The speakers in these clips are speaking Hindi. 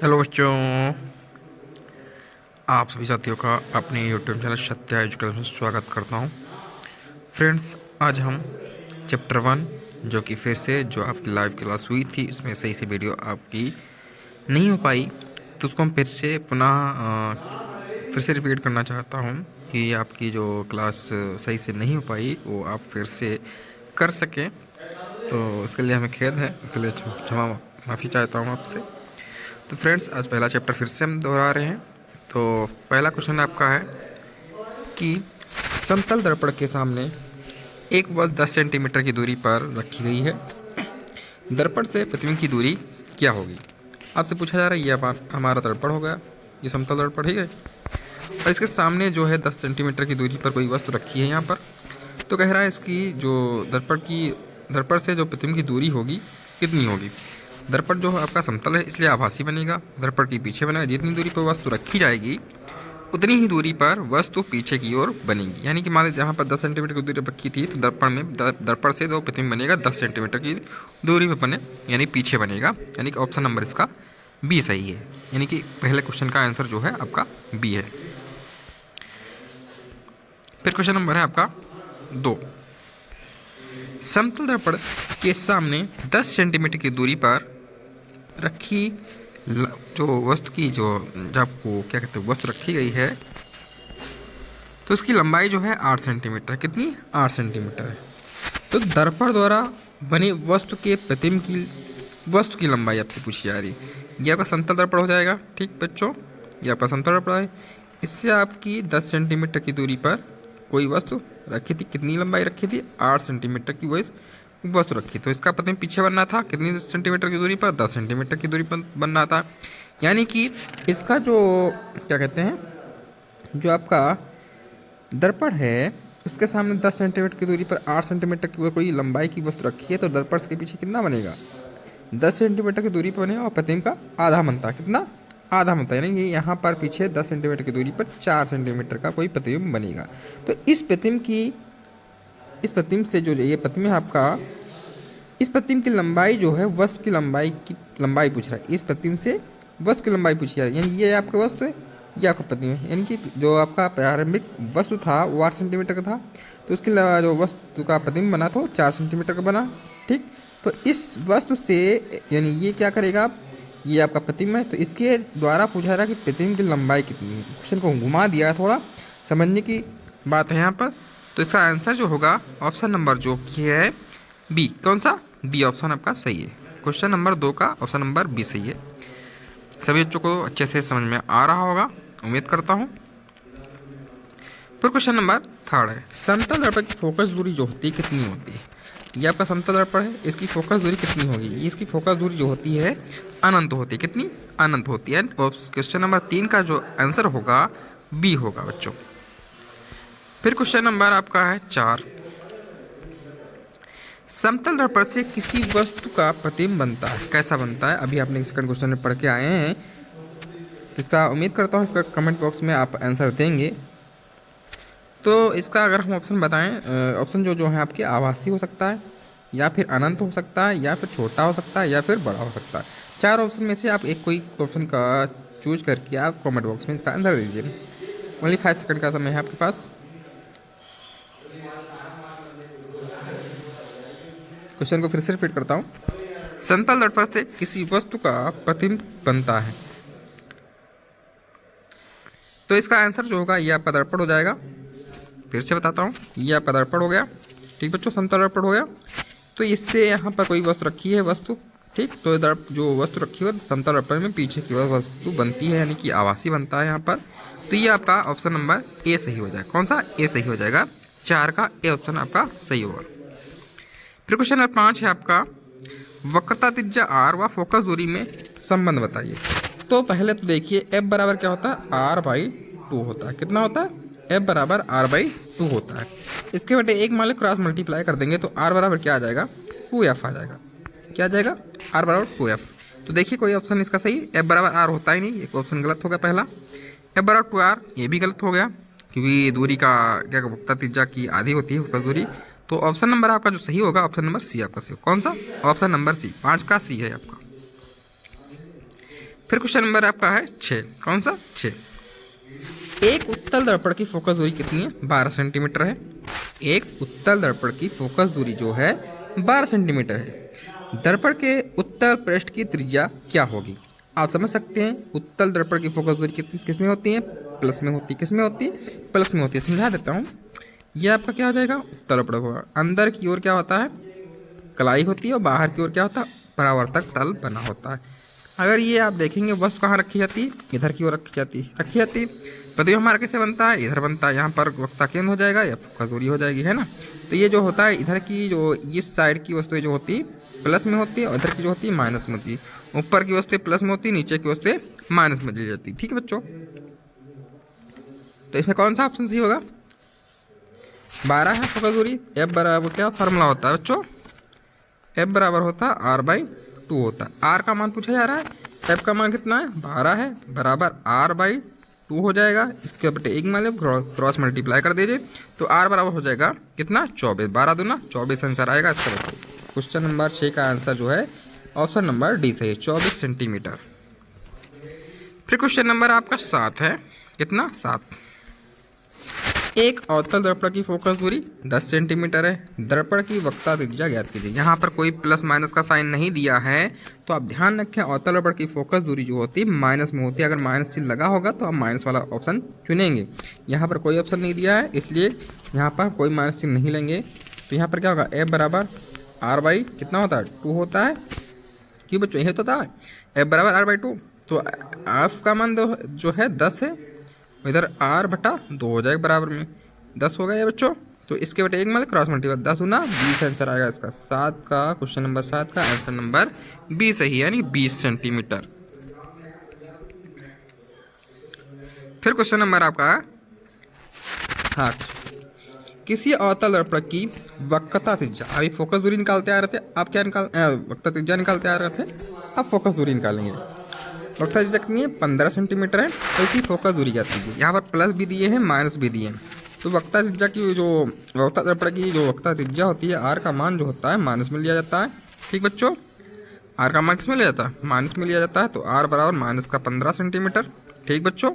हेलो बच्चों, आप सभी साथियों का अपने यूट्यूब चैनल सत्या एजुकेशन में स्वागत करता हूं। फ्रेंड्स, आज हम चैप्टर 1 जो कि फिर से जो आपकी लाइव क्लास हुई थी उसमें सही से वीडियो आपकी नहीं हो पाई, तो उसको हम फिर से पुनः फिर से रिपीट करना चाहता हूं कि आपकी जो क्लास सही से नहीं हो पाई वो आप फिर से कर सकें। तो इसके लिए हमें खेद है, इसके लिए क्षमा माफ़ी चाहता हूँ आपसे। तो फ्रेंड्स, आज पहला चैप्टर फिर से हम दोहरा रहे हैं। तो पहला क्वेश्चन आपका है कि समतल दर्पण के सामने एक वस्तु 10 सेंटीमीटर की दूरी पर रखी गई है। दर्पण से प्रतिबिंब की दूरी क्या होगी? आपसे पूछा जा रहा है, ये हमारा दर्पण हो गया, ये समतल दर्पण ही है, और इसके सामने जो है 10 सेंटीमीटर की दूरी पर कोई वस्तु रखी है यहाँ पर। तो कह रहा है इसकी जो दर्पण से जो प्रतिबिंब की दूरी होगी कितनी होगी। दर्पण जो आपका समतल है इसलिए आभासी बनेगा, दर्पण के पीछे बनेगा। जितनी दूरी पर वस्तु रखी जाएगी उतनी ही दूरी पर वस्तु पीछे की ओर बनेगी। यानी कि मान लीजिए जहाँ पर 10 सेंटीमीटर की दूरी पर रखी थी तो दर्पण से जो प्रतिबिंब बनेगा 10 सेंटीमीटर की दूरी पर बने, यानी पीछे बनेगा। यानी कि ऑप्शन नंबर इसका बी सही है। यानी कि पहले क्वेश्चन का आंसर जो है आपका बी है। फिर क्वेश्चन नंबर है आपका 2। समतल दर्पण के सामने 10 सेंटीमीटर की दूरी पर रखी जो वस्तु की जो जब वो क्या कहते हैं वस्तु रखी गई है तो उसकी लंबाई जो है 8 सेंटीमीटर। कितनी? 8 सेंटीमीटर है। तो दर्पण द्वारा बनी वस्तु की लंबाई आपसे पूछी जा रही है। ये आपका समतल दर्पण हो जाएगा। ठीक बच्चों, ये आपका समतल दर्पण है। इससे आपकी 10 सेंटीमीटर की दूरी पर कोई वस्तु रखी थी। कितनी लंबाई रखी थी? 8 सेंटीमीटर की वस्तु रखी। तो इसका प्रतिबिंब पीछे बनना था कितनी सेंटीमीटर की दूरी पर? 10 सेंटीमीटर की दूरी पर बनना था। यानी कि इसका जो क्या कहते हैं जो आपका दर्पण है उसके सामने 10 सेंटीमीटर की दूरी पर 8 सेंटीमीटर की कोई लंबाई की वस्तु रखी है। तो दर्पण के पीछे कितना बनेगा? 10 सेंटीमीटर की दूरी पर बनेगा और प्रतिबिंब का आधा बनता है। कितना? आधा बनता है। यानी कि यहाँ पर पीछे 10 सेंटीमीटर की दूरी पर 4 सेंटीमीटर का कोई प्रतिबिंब बनेगा। तो इस प्रतिबिंब से जो ये प्रतिबिंब है आपका, इस प्रतिबिंब की लंबाई जो है वस्तु की लंबाई पूछ रहा है। इस प्रतिबिंब से वस्तु की लंबाई पूछी जा रही है। यानी ये आपका वस्तु है, ये आपका प्रतिबिंब है। यानी कि जो आपका प्रारंभिक वस्तु था वो 8 सेंटीमीटर का था, तो उसकी जो वस्तु का प्रतिबिंब बना था वो 4 सेंटीमीटर का बना। ठीक, तो इस वस्तु से यानी ये क्या करेगा, ये आपका प्रतिबिंब है, तो इसके द्वारा पूछा जा रहा है कि प्रतिबिंब की लंबाई कितनी है। क्वेश्चन को घुमा दिया, थोड़ा समझने की बात है यहाँ पर। तो इसका आंसर जो होगा ऑप्शन नंबर जो कि है बी। कौन सा? बी ऑप्शन आपका सही है। क्वेश्चन नंबर 2 का ऑप्शन नंबर बी सही है। सभी बच्चों को अच्छे से समझ में आ रहा होगा, उम्मीद करता हूँ। फिर क्वेश्चन नंबर 3 है, समतल दर्पण की फोकस दूरी जो होती है कितनी होती है? ये आपका समतल दर्पण है, इसकी फोकस दूरी कितनी होगी? इसकी फोकस दूरी जो होती है अनंत होती है। कितनी? अनंत होती है। क्वेश्चन नंबर 3 का जो आंसर होगा बी होगा बच्चों। फिर क्वेश्चन नंबर आपका है 4। समतल दर्पण से किसी वस्तु का प्रतिबिंब बनता है, कैसा बनता है? अभी आपने सेकंड क्वेश्चन में पढ़ के आए हैं, इसका उम्मीद करता हूँ इसका कमेंट बॉक्स में आप आंसर देंगे। तो इसका अगर हम ऑप्शन बताएं, ऑप्शन जो है आपके आभासी हो सकता है, या फिर अनंत हो सकता है, या फिर छोटा हो सकता है, या फिर बड़ा हो सकता है। 4 ऑप्शन में से आप एक कोई ऑप्शन का चूज करके आप कमेंट बॉक्स में इसका आंसर दीजिए। ओनली 5 सेकंड का समय है आपके पास। क्वेश्चन को फिर से रिपीट करता हूँ। समतल दर्पण से किसी वस्तु का प्रतिबिंब बनता है, तो इसका आंसर जो होगा ये आपका दर्पण हो जाएगा। फिर से बताता हूँ, ये आपका दर्पण हो गया। ठीक बच्चों, समतल दर्पण हो गया। तो इससे यहाँ पर कोई वस्तु रखी है वस्तु, ठीक, तो जो वस्तु रखी है समतल दर्पण में पीछे की ओर वस्तु बनती है, यानी कि आभासी बनता है यहाँ पर। तो ये आपका ऑप्शन नंबर ए सही हो जाएगा। कौन सा? ए सही हो जाएगा। 4 का ए ऑप्शन आपका सही होगा। फिर क्वेश्चन नंबर 5 है आपका, वक्रता त्रिज्या आर व फोकस दूरी में संबंध बताइए। तो पहले तो देखिए एफ बराबर क्या होता है? r/2 होता है। कितना होता है? एफ बराबर r/2 होता है। इसके बटे एक मान लो क्रॉस मल्टीप्लाई कर देंगे तो r बराबर क्या आ जाएगा? 2f आ जाएगा। क्या आ जाएगा? r बराबर 2f। तो देखिए कोई ऑप्शन इसका सही, एफ बराबर r होता ही नहीं, एक ऑप्शन गलत हो गया पहला। एफ बराबर 2r, ये भी गलत हो गया क्योंकि दूरी का क्या वक्रता त्रिज्या की आधी होती है फोकस दूरी। तो ऑप्शन नंबर आपका जो सही होगा ऑप्शन नंबर सी आपका सही होगा। कौन सा? Option number C. 5 का सी है आपका। फिर क्वेश्चन नंबर आपका है 6। कौन सा? 6। एक उत्तल दर्पण की फोकस दूरी कितनी है? 12 सेंटीमीटर है। एक उत्तल दर्पण की फोकस दूरी जो है 12 सेंटीमीटर है। दर्पण के उत्तल पृष्ठ की त्रिज्या क्या होगी? आप समझ सकते हैं उत्तल दर्पण की फोकस दूरी कितनी किस में होती है? प्लस में होती है। किस में होती है? प्लस में होती है। समझा देता हूँ। ये आपका क्या हो जाएगा? उत्तल दर्पण होगा। अंदर की ओर क्या होता है? कलाई होती है और बाहर की ओर क्या होता है? परावर्तक तल बना होता है। अगर ये आप देखेंगे वस्तु कहाँ रखी जाती है? इधर की ओर रखी जाती है। प्रतिबिंब हमारा कैसे बनता है? इधर बनता है। यहाँ पर वक्ता केंद्र हो जाएगा या फोकस दूरी हो जाएगी, है ना। तो ये जो होता है इधर की जो इस साइड की वस्तुएं जो होती है प्लस में होती है और इधर की जो होती है माइनस में होती है। ऊपर की वस्तुएं प्लस में होती है, नीचे की वस्तुएं माइनस में चली जाती है। ठीक है बच्चों, तो इसमें कौन सा ऑप्शन सही होगा? 12 है फोकस दूरी। एफ बराबर क्या फार्मूला होता है बच्चों? एफ बराबर होता है R/2 होता है। आर का मान पूछा जा रहा है, एफ का मान कितना है? 12 है, बराबर R/2 हो जाएगा। इसके बटे 1 मान लो, क्रॉस मल्टीप्लाई कर दीजिए तो R बराबर हो जाएगा कितना? 24। 12 दूना 24 आंसर आएगा इसका। क्वेश्चन नंबर 6 का आंसर जो है ऑप्शन नंबर डी सही है, 24 सेंटीमीटर। फिर क्वेश्चन नंबर आपका 7 है। कितना? 7। एक अवतल दर्पण की फोकस दूरी 10 सेंटीमीटर है। दर्पण की वक्ता त्रिज्या ज्ञात कीजिए। यहाँ पर कोई प्लस माइनस का साइन नहीं दिया है, तो आप ध्यान रखें अवतल दर्पण की फोकस दूरी जो होती है माइनस में होती है। अगर माइनस चिन्ह लगा होगा तो आप माइनस वाला ऑप्शन चुनेंगे। यहाँ पर कोई ऑप्शन नहीं दिया है, इसलिए यहाँ पर कोई माइनस चिन्ह नहीं लेंगे। तो यहाँ पर क्या होगा? एफ बराबर R/, कितना होता है? 2 होता है। क्यों बच्चों? यही तो होता है, एफ बराबर R/2। तो एफ का मान जो है 10 है, इधर R/2 हो जाएगा, बराबर में 10 हो गया ये बच्चों। तो इसके बटे 1 मतलब क्रॉस मल्टीप्लाई 10 गुना 20 आंसर आएगा इसका। 7 का क्वेश्चन नंबर 7 का आंसर नंबर 20 सही है, यानी 20 सेंटीमीटर। फिर क्वेश्चन नंबर आपका 8। किसी अवतल दर्पण की वक्रता त्रिज्या, अभी फोकस दूरी निकालते आ रहे थे, आप क्या वक्रता त्रिज्या निकालते आ रहे थे, अब फोकस दूरी निकालेंगे। वक्ता त्रिज्या कितनी है? 15 सेंटीमीटर है। तो इसकी फोकस दूरी क्या है? यहाँ पर प्लस भी दिए हैं, माइनस भी दिए हैं। तो वक्ता त्रिज्या की जो वक्ता दर्पण की जो वक्ता त्रिज्या होती है, आर का मान जो होता है माइनस में लिया जाता है। ठीक बच्चों, आर का मान किस में लिया जाता है? माइनस में लिया जाता है। तो आर बराबर माइनस का 15 सेंटीमीटर। ठीक बच्चों,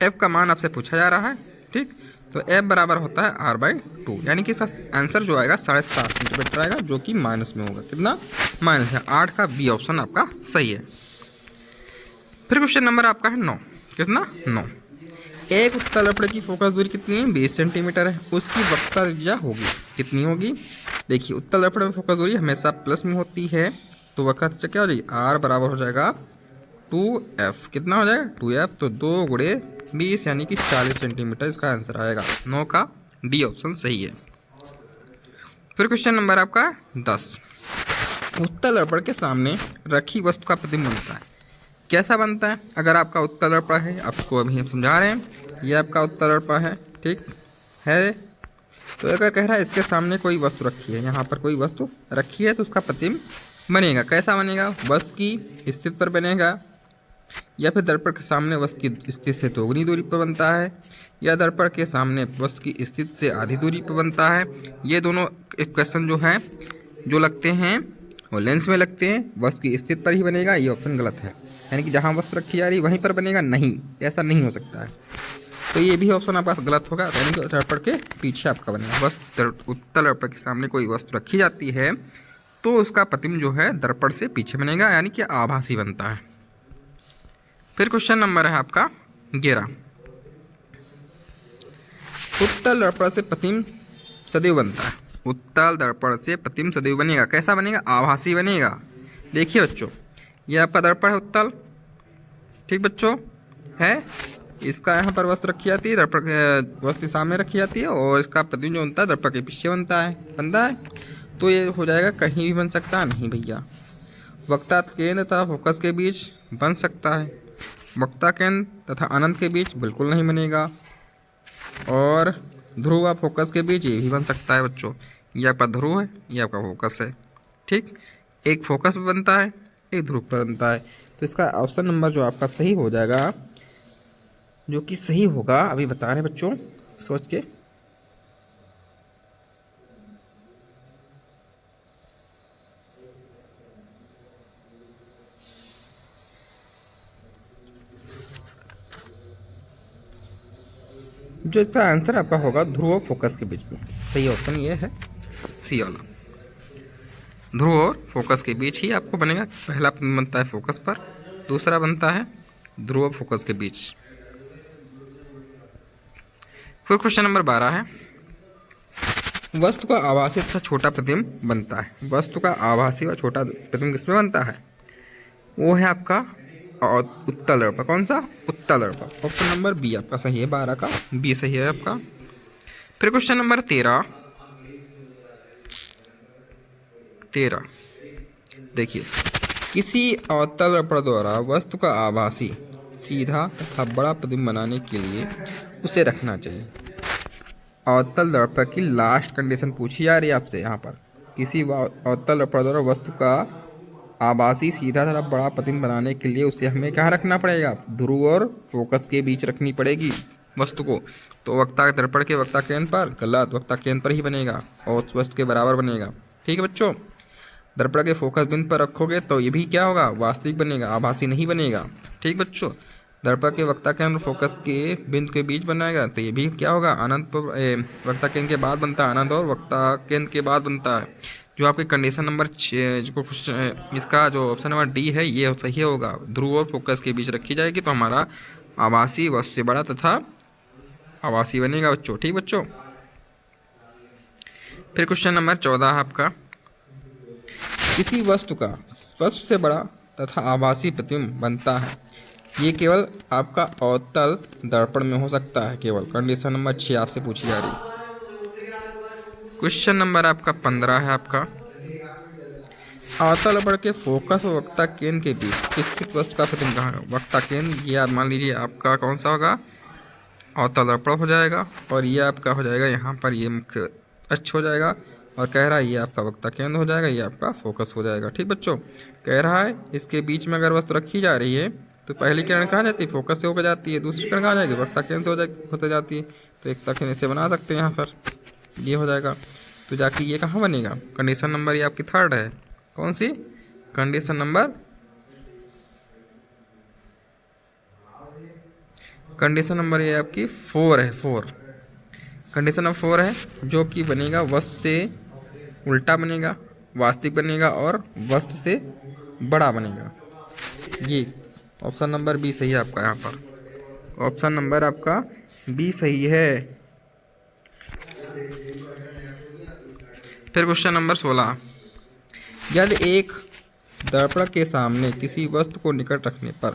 एफ का मान आपसे पूछा जा रहा है। ठीक, तो एफ बराबर होता है R/2, यानी कि इसका आंसर जो आएगा 7.5 सेंटीमीटर आएगा, जो कि माइनस में होगा। कितना? माइनस है। 8 का बी ऑप्शन आपका सही है। फिर क्वेश्चन नंबर आपका है 9। कितना? 9। एक उत्तल दर्पण की फोकस दूरी कितनी है? 20 सेंटीमीटर है। उसकी वक्ता त्रिज्या होगी कितनी होगी? देखिए उत्तल दर्पण में फोकस दूरी हमेशा प्लस में होती है, तो वक्ता त्रिज्या क्या हो जाएगी? R बराबर हो जाएगा 2F। कितना हो जाएगा? 2F। तो 2 गुणे 20 यानी कि 40 सेंटीमीटर इसका आंसर आएगा। 9 का डी ऑप्शन सही है। फिर क्वेश्चन नंबर आपका 10। उत्तल दर्पण के सामने रखी वस्तु का प्रतिबिंब बनता है। कैसा बनता है? अगर आपका उत्तल दर्पण है, आपको अभी हम समझा रहे हैं, ये आपका उत्तल दर्पण है, ठीक है। तो अगर कह रहा है इसके सामने कोई वस्तु रखी है, यहाँ पर कोई वस्तु रखी है, तो उसका प्रतिबिंब बनेगा। कैसा बनेगा? वस्तु की स्थिति पर बनेगा, या फिर दर्पण के सामने वस्तु की स्थिति से दोगुनी दूरी पर बनता है, या दर्पण के सामने वस्तु की स्थिति से आधी दूरी पर बनता है। ये दोनों क्वेश्चन जो हैं जो लगते हैं वो लेंस में लगते हैं, वस्तु की स्थिति पर ही बनेगा। ये ऑप्शन गलत है, यानी कि जहाँ वस्तु रखी जा रही है वहीं पर बनेगा, नहीं, ऐसा नहीं हो सकता है। तो ये भी ऑप्शन आपका गलत होगा, यानी कि दर्पण के पीछे आपका बनेगा। वस्तु उत्तल दर्पण के सामने कोई वस्तु रखी जाती है तो उसका प्रतिबिंब जो है दर्पण से पीछे बनेगा, यानी कि आभासी बनता है। फिर क्वेश्चन नंबर है आपका 11। उत्तल दर्पण से प्रतिबिंब सदैव बनता है। उत्तल दर्पण से प्रतिबिंब सदैव बनेगा। कैसा बनेगा? आभासी बनेगा। देखिए बच्चों, ये आपका दर्पण है उत्तल, ठीक बच्चों है। इसका यहाँ पर वस्तु रखी जाती है, दर्पण वस्तु सामने रखी जाती है, और इसका प्रतिबिंब जो बनता है दर्पण के पीछे बनता है। तो ये हो जाएगा, कहीं भी बन सकता है? नहीं भैया। वक्ता केंद्र तथा फोकस के बीच बन सकता है, वक्ता केंद्र तथा अनंत के बीच बिल्कुल नहीं बनेगा, और ध्रुव व फोकस के बीच ये भी बन सकता है बच्चों। ये आपका ध्रुव है, ये आपका फोकस है, ठीक। एक फोकस पर बनता है, एक ध्रुव पर बनता है। तो इसका ऑप्शन नंबर जो आपका सही हो जाएगा, जो कि सही होगा, अभी बता रहे हैं बच्चों, सोच के। जो इसका आंसर आपका होगा ध्रुव और फोकस के बीच में, सही ऑप्शन ये है सी वाला। ध्रुव और फोकस के बीच ही आपको बनेगा। पहला बनता है फोकस पर, दूसरा बनता है ध्रुव और फोकस के बीच। फिर क्वेश्चन नंबर 12 है, वस्तु का आभासी तथा छोटा प्रतिबिंब बनता है। वस्तु का आभासी व छोटा प्रतिबिंब किसमें बनता है? वो है आपका उत्तल दर्पण। कौन सा? उत्तल दर्पण। ऑप्शन नंबर बी आपका सही है, 12 का बी सही है आपका। फिर क्वेश्चन नंबर 13 देखिए, किसी अवतल दर्पण द्वारा वस्तु का आभासी सीधा तथा बड़ा प्रतिबिंब बनाने के लिए उसे रखना चाहिए। अवतल दर्पण की लास्ट कंडीशन पूछी जा रही है आपसे यहाँ पर। किसी अवतल दर्पण द्वारा वस्तु का आभासी सीधा तथा बड़ा प्रतिबिंब बनाने के लिए उसे हमें कहाँ रखना पड़ेगा? ध्रुव और फोकस के बीच रखनी पड़ेगी वस्तु को। तो वक्ता दर्पण के वक्ता केंद्र पर, गलत, वक्ता केंद्र पर ही बनेगा और उस वस्तु के बराबर बनेगा। ठीक है बच्चों, दर्पण के फोकस बिंदु पर रखोगे तो ये भी क्या होगा? वास्तविक बनेगा, आभासी नहीं बनेगा। ठीक बच्चों, दर्पण के वक्ता केंद्र फोकस के बिंदु के बीच बनाएगा तो ये भी क्या होगा? अनंत वक्ता केंद्र के बाद बनता है अनंत, और वक्ता केंद्र के बाद बनता है। जो आपकी कंडीशन नंबर 6 जो इसका जो ऑप्शन नंबर डी है ये सही होगा। ध्रुव और फोकस के बीच रखी जाएगी तो हमारा आभासी वस्तु से बड़ा तथा आभासी बनेगा बच्चों। ठीक बच्चों, फिर क्वेश्चन नंबर 14 है आपका, किसी वस्तु का वस्तु से बड़ा तथा आभासी प्रतिबिंब बनता है, ये केवल आपका अवतल दर्पण में हो सकता है केवल। कंडीशन नंबर 6 आपसे पूछी जा रही। क्वेश्चन नंबर आपका 15 है आपका, अवतल दर्पण के फोकस और वक्ता केंद्र के बीच स्थित वस्तु का प्रतिबिंब कहाँ है? वक्ता केंद्र ये आप मान लीजिए आपका कौन सा होगा? अवतल दर्पण हो जाएगा, और ये आपका हो जाएगा यहाँ पर ये मुख्य अक्ष हो जाएगा, और कह रहा है ये आपका वक्ता केंद्र हो जाएगा, ये आपका फोकस हो जाएगा। ठीक बच्चों, कह रहा है इसके बीच में अगर वस्तु रखी जा रही है तो पहली किरण कहाँ जाती है? फोकस से होकर जाती है। दूसरी किरण कहाँ जाएगी? वक्ता केंद्र से होते जाती है। तो एक तक इसे बना सकते हैं यहाँ पर, ये हो जाएगा। तो जाके ये कहाँ बनेगा? कंडीशन नंबर ये आपकी 3rd है। कौन सी? कंडीशन नंबर ये आपकी 4 है, 4। कंडीशन नंबर 4 है, जो कि बनेगा वस्तु से उल्टा बनेगा, वास्तविक बनेगा और वस्तु से बड़ा बनेगा। ये ऑप्शन नंबर बी सही है आपका यहाँ पर। ऑप्शन नंबर आपका बी सही है। फिर क्वेश्चन नंबर 16, यदि एक दर्पण के सामने किसी वस्तु को निकट रखने पर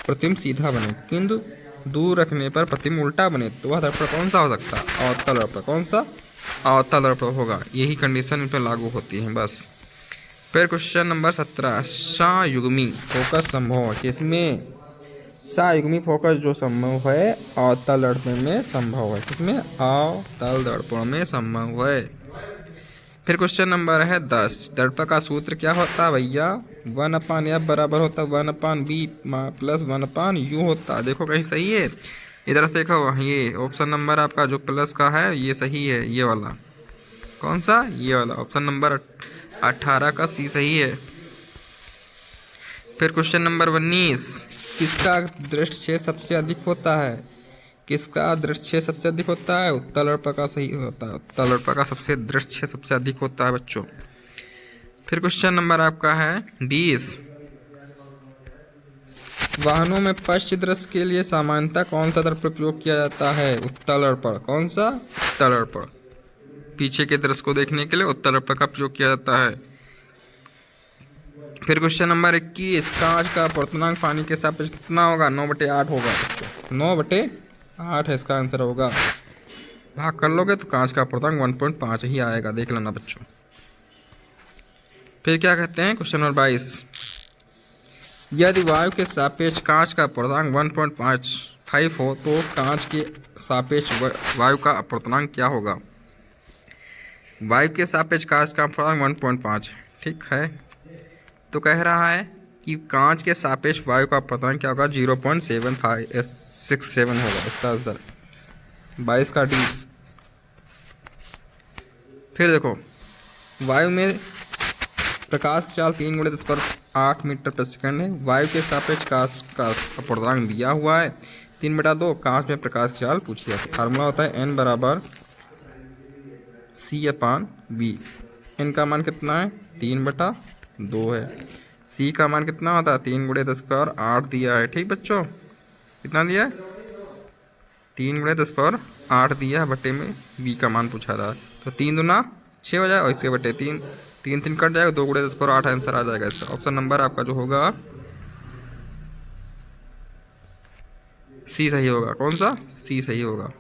प्रतिबिंब सीधा बने किंतु दूर रखने पर प्रतिबिंब उल्टा बने तो वह दर्पण कौन सा हो सकता है? अवतल दर्पण। कौन सा? अवतल दर्पण होगा। यही कंडीशन इन पर लागू होती है बस। फिर क्वेश्चन नंबर 17, संयुग्मी फोकस संभव है किसमें? संयुग्मी फोकस जो संभव है अवतल दर्पण में संभव है। किसमें? अवतल दर्पण में संभव है। फिर क्वेश्चन नंबर है 10, दर्पण का सूत्र क्या होता है भैया? 1/f बराबर होता है 1/b प्लस 1/u होता है। देखो कहीं सही है? इधर से देखो, ये ऑप्शन नंबर आपका जो प्लस का है ये सही है, ये वाला। कौन सा? ये वाला ऑप्शन नंबर 18 का सी सही है। फिर क्वेश्चन नंबर 19, किसका दृष्टिक्षेप सबसे अधिक होता है? किसका दृष्टिक्षेप सबसे अधिक होता है? उत्तल दर्पण का सही होता है। उत्तल दर्पण का सबसे दृष्टिक्षेप सबसे अधिक होता है बच्चों। फिर क्वेश्चन नंबर आपका है 20, वाहनों में पश्च दृश्य के लिए सामान्यतः कौन सा दर्पण प्रयोग किया जाता है? उत्तल दर्पण। कौन सा? उत्तल दर्पण। पीछे के दृश्य को देखने के लिए उत्तल दर्पण का प्रयोग किया जाता है। फिर क्वेश्चन नंबर 21, कांच का अपवर्तनांक पानी के सापेक्ष कितना होगा? 9/8 होगा बच्चों। 9/8 है इसका आंसर होगा। भाग कर लोगे तो कांच का अपवर्तनांक 1.5 ही आएगा, देख लेना बच्चों। फिर क्या कहते हैं क्वेश्चन नंबर 22, यदि वायु के सापेक्ष कांच का अपवर्तनांक 1.55 हो तो कांच के सापेक्ष वायु का अपवर्तनांक क्या होगा? वायु के सापेक्ष कांच का अपवर्तनांक 1.5 है, ठीक है। तो कह रहा है कि कांच के सापेक्ष वायु का अपवर्तनांक क्या होगा? 0.767 होगा इसका आंसर 22 का डी। फिर देखो, वायु में प्रकाश की चाल 3 × 10⁸ मीटर प्रति सेकंड है। वायु के सापेक्ष कांच का अपवर्तनांक दिया हुआ है 3/2 कांच में प्रकाश की चाल पूछी जाती है। फार्मूला होता है n बराबर C/V। n का मान कितना है 3/2 है। c का मान कितना होता है 3 × 10⁻⁸ 8 दिया है। ठीक बच्चों, कितना दिया है 3 × 10⁻⁸ दिया है, बटे में v का मान पूछा रहा है। तो 3 दूना 6 हो जाएगा और इसके बटे 3, 3 3 कट जाएगा, 2 × 10⁸ आंसर आ जाएगा इसका। ऑप्शन नंबर आपका जो होगा सी सही होगा। कौन सा? सी सही होगा।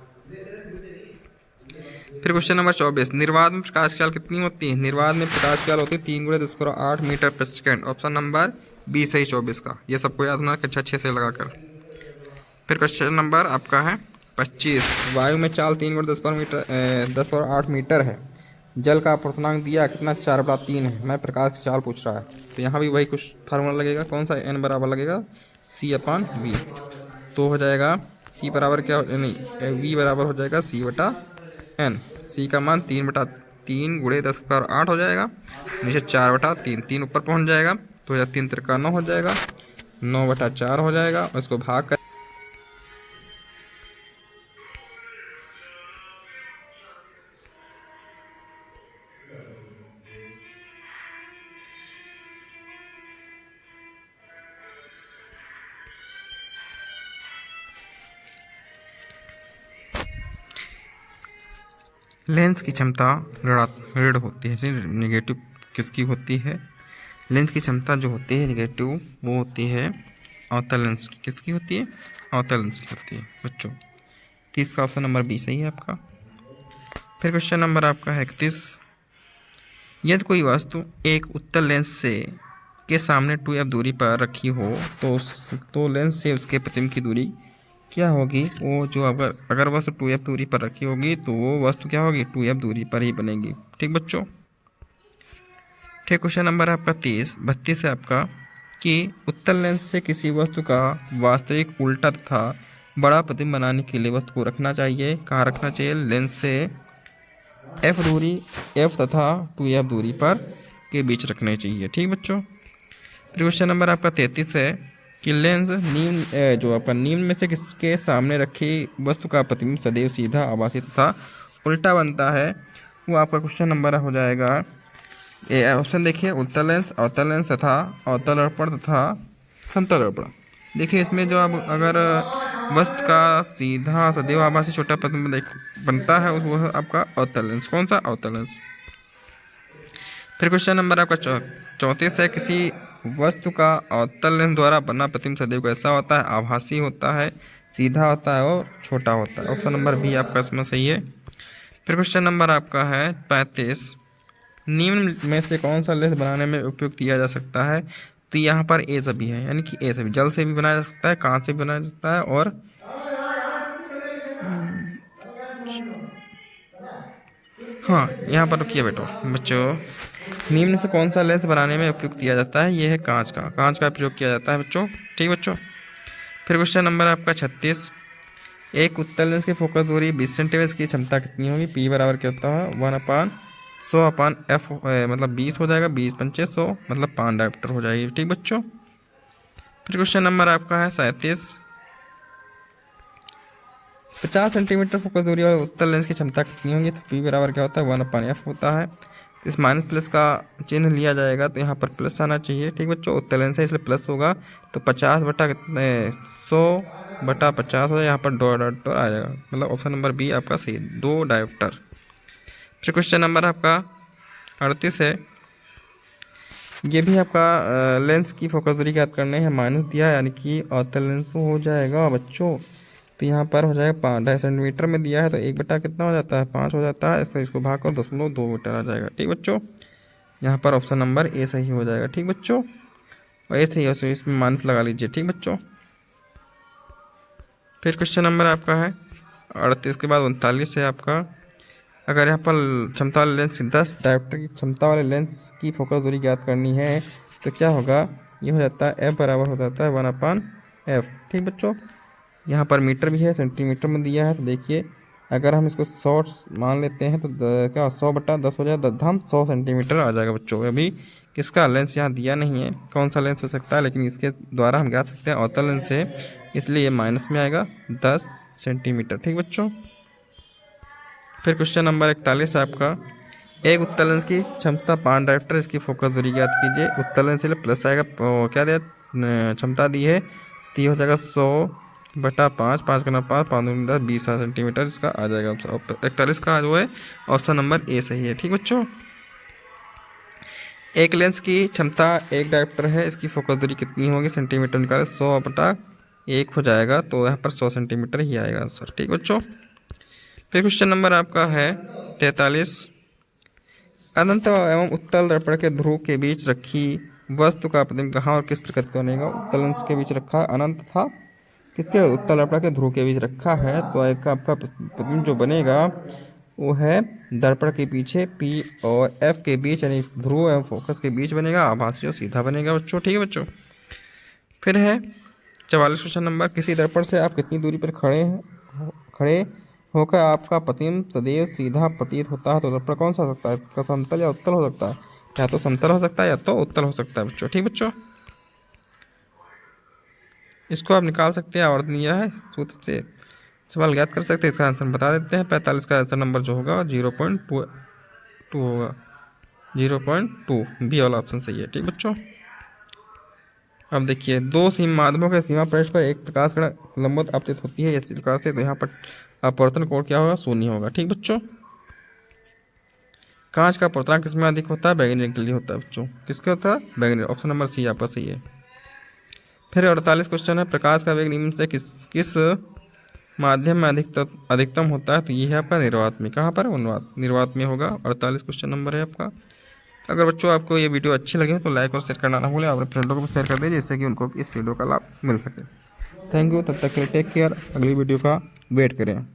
फिर क्वेश्चन नंबर 24, निर्वात में प्रकाश की चाल कितनी होती है? निर्वात में प्रकाश की चाल होती है 3 × 10⁸ मीटर प्रति सेकेंड। ऑप्शन नंबर बी सही 24 का। ये सबको याद होना कक्षा 6 से लगाकर। फिर क्वेश्चन नंबर आपका है 25, वायु में चाल 3 × 10⁸ मीटर है। जल का अपूर्णांक दिया कितना 4/3 है। मैं प्रकाश की चाल पूछ रहा है, तो यहाँ भी वही कुछ फार्मूला लगेगा। कौन सा? n बराबर लगेगा C/V। तो हो जाएगा c बराबर क्या नहीं v बराबर हो जाएगा c/n। c का मान 3/3 × 10⁸ हो जाएगा, नीचे 4/3, 3 ऊपर पहुंच जाएगा तो 3 × 9 हो जाएगा, 9/4 हो जाएगा। और इसको भाग कर लेंस की क्षमता ऋण होती है। जैसे निगेटिव किसकी होती है? लेंस की क्षमता जो होती है निगेटिव, वो होती है अवतल लेंस की। किसकी होती है? अवतल लेंस की होती है बच्चों। 30 का ऑप्शन नंबर बी सही है आपका। फिर क्वेश्चन नंबर आपका है 31, यदि कोई वस्तु एक उत्तल लेंस से के सामने 2f दूरी पर रखी हो तो लेंस से उसके प्रतिबिंब की दूरी क्या होगी? वो जो अगर वस्तु 2f दूरी पर रखी होगी तो वो वस्तु क्या होगी 2f दूरी पर ही बनेगी। ठीक बच्चों। ठीक, क्वेश्चन नंबर आपका 32 है आपका कि उत्तल लेंस से किसी वस्तु का वास्तविक उल्टा तथा बड़ा प्रतिबिंब बनाने के लिए वस्तु को रखना चाहिए। कहाँ रखना चाहिए? लेंस से f दूरी, f तथा 2f दूरी पर के बीच रखने चाहिए। ठीक बच्चों। फिर क्वेश्चन नंबर आपका 33 है कि लेंस निम्न में से किसके सामने रखी वस्तु का प्रतिबिंब सदैव सीधा, आभासी तथा उल्टा बनता है? वो आपका क्वेश्चन नंबर हो जाएगा ऑप्शन देखिए, उत्तल लेंस, अवतल लेंस तथा अवतल दर्पण तथा समतल दर्पण। देखिए इसमें जो अब अगर वस्तु का सीधा, सदैव, आभासी, छोटा प्रतिबिंब बनता है वो आपका अवतल लेंस। कौन सा? अवतल लेंस। फिर क्वेश्चन नंबर आपका 34 है, किसी वस्तु का अवतल लेंस द्वारा बना प्रतिबिंब सदैव कैसा होता है? आभासी होता है, सीधा होता है और छोटा होता है। ऑप्शन नंबर बी आपका इसमें सही है। फिर क्वेश्चन नंबर आपका है 35, निम्न में से कौन सा लेंस बनाने में उपयोग किया जा सकता है? तो यहाँ पर ए सभी है, यानी कि ए सभी। जल से भी बनाया जा सकता है, कांच से भी बनाया जा सकता है और हाँ, यहाँ पर रुकिए बच्चों। निम्न से कौन सा लेंस बनाने में उपयोग किया जाता है? ये है कांच का। कांच का प्रयोग किया जाता है बच्चों। ठीक बच्चों। फिर क्वेश्चन नंबर आपका 36, एक उत्तल लेंस की फोकस दूरी 20 सेंटीमीटर की क्षमता कितनी होगी? पी बराबर क्या होता है 1/100/f, मतलब 20 हो जाएगा, 20 पंचे 100 मतलब 5 डायोप्टर हो जाएगी। ठीक बच्चों। फिर क्वेश्चन नंबर आपका है 37, 50 सेंटीमीटर फोकस दूरी वाले उत्तल लेंस की क्षमता कितनी होगी? तो पी बराबर क्या होता है 1/f होता है। तो इस माइनस प्लस का चिन्ह लिया जाएगा तो यहाँ पर प्लस आना चाहिए। ठीक बच्चों, उत्तल लेंस है इसलिए प्लस होगा, तो 100/50 हो जाए, यहाँ पर 2 डायोप्टर आ जाएगा। मतलब ऑप्शन नंबर बी आपका सही, 2 डायोप्टर। फिर क्वेश्चन नंबर आपका 38 है, ये भी आपका लेंस की फोकस दूरी याद करने है, माइनस दिया है यानी कि अवतल लेंस हो जाएगा बच्चों। तो यहाँ पर हो जाएगा 2.5 सेंटीमीटर में दिया है तो 1/, कितना हो जाता है 5 हो जाता है। इसको भाग कर 0.2 मीटर आ जाएगा। ठीक बच्चों, यहाँ पर ऑप्शन नंबर ए सही हो जाएगा। ठीक बच्चों, और ए सही हो तो इसमें माइनस लगा लीजिए। ठीक बच्चों। फिर क्वेश्चन नंबर आपका है 38 के बाद 39 है आपका, अगर यहाँ पर क्षमता वाले लेंस 10 डायोप्टर की क्षमता वाले लेंस की फोकस दूरी ज्ञात करनी है तो क्या होगा? ये हो जाता है f बराबर हो जाता है 1/f। ठीक बच्चों, यहाँ पर मीटर भी है, सेंटीमीटर में दिया है तो देखिए अगर हम इसको 100 मान लेते हैं तो क्या 100/10 हो जाए, 100 सेंटीमीटर आ जाएगा बच्चों। अभी किसका लेंस यहाँ दिया नहीं है, कौन सा लेंस हो सकता है, लेकिन इसके द्वारा हम ज्ञात सकते हैं अवतल लेंस है, इसलिए ये माइनस में आएगा 10 सेंटीमीटर। ठीक बच्चों। फिर क्वेश्चन नंबर 41 है आपका, एक उत्तल लेंस की क्षमता 5 डायोप्टर, इसकी फोकस दूरी ज्ञात कीजिए। उत्तल लेंस के लिए प्लस आएगा, क्या दिया क्षमता दी है, तो ये हो जाएगा 100/5, 5 करना 5, 5 दूनी 10, 20 सेंटीमीटर इसका आ जाएगा। 41 का जो है ऑप्शन नंबर ए सही है। ठीक बच्चों। एक लेंस की क्षमता 1 डायोप्टर है, इसकी फोकस दूरी कितनी होगी, सेंटीमीटर निकाले, 100/1 हो जाएगा, तो यहाँ पर 100 सेंटीमीटर ही आएगा आंसर। ठीक बच्चों। फिर क्वेश्चन नंबर आपका है 43, अनंत एवं उत्तल दर्पण के ध्रुव के बीच रखी वस्तु का प्रतिबिंब कहाँ और किस प्रकार का बनेगा। उत्तल लेंस के बीच रखा है, अनंत था, किसके उत्तल दर्पण के ध्रुव के बीच रखा है, तो एक आपका प्रतिबिंब जो बनेगा वो है दर्पण के पीछे P और F के बीच, यानी ध्रुव एवं फोकस के बीच बनेगा, आभासी और सीधा बनेगा बच्चों। ठीक है बच्चों। फिर है 44 क्वेश्चन नंबर, किसी दर्पण से आप कितनी दूरी पर खड़े होकर आपका प्रतिबिंब सदैव सीधा प्रतीत होता है, तो दर्पण कौन सा हो सकता है, क्या समतल या उत्तल हो सकता है, या तो समतल हो सकता है या तो उत्तल हो सकता है बच्चों। ठीक बच्चों। इसको आप निकाल सकते हैं, आवर्त दिया है सूत्र से सवाल ज्ञात कर सकते हैं। इसका आंसर बता देते हैं। 45 का आंसर नंबर जो होगा 0.2 होगा, 0.2 बी वाला ऑप्शन सही है। ठीक बच्चों। अब देखिए, दो सीमा माध्यमों के सीमा पृष्ठ पर एक प्रकाश कण लंबवत आपतित होती है इस प्रकार से, तो यहाँ पर अपवर्तन कोण क्या होगा, 0 होगा। ठीक बच्चों। कांच का अपवर्तनांक किसमें अधिक होता है, बैगनी के लिए होता है बच्चों। किसके होता है, बैगनी। ऑप्शन नंबर सी आपका सही है। फिर 48 क्वेश्चन है, प्रकाश का वेग निम्न से किस माध्यम में अधिकतम होता है, तो ये है आपका निर्वात में। कहाँ पर, निर्वात में होगा। 48 क्वेश्चन नंबर है आपका। अगर बच्चों आपको ये वीडियो अच्छी लगे तो लाइक और शेयर करना ना भूलें, अपने फ्रेंडों को भी शेयर कर दें जिससे कि उनको इस वीडियो का लाभ मिल सके। Thank you. तब तक के लिए टेक केयर। अगली वीडियो का वेट करें।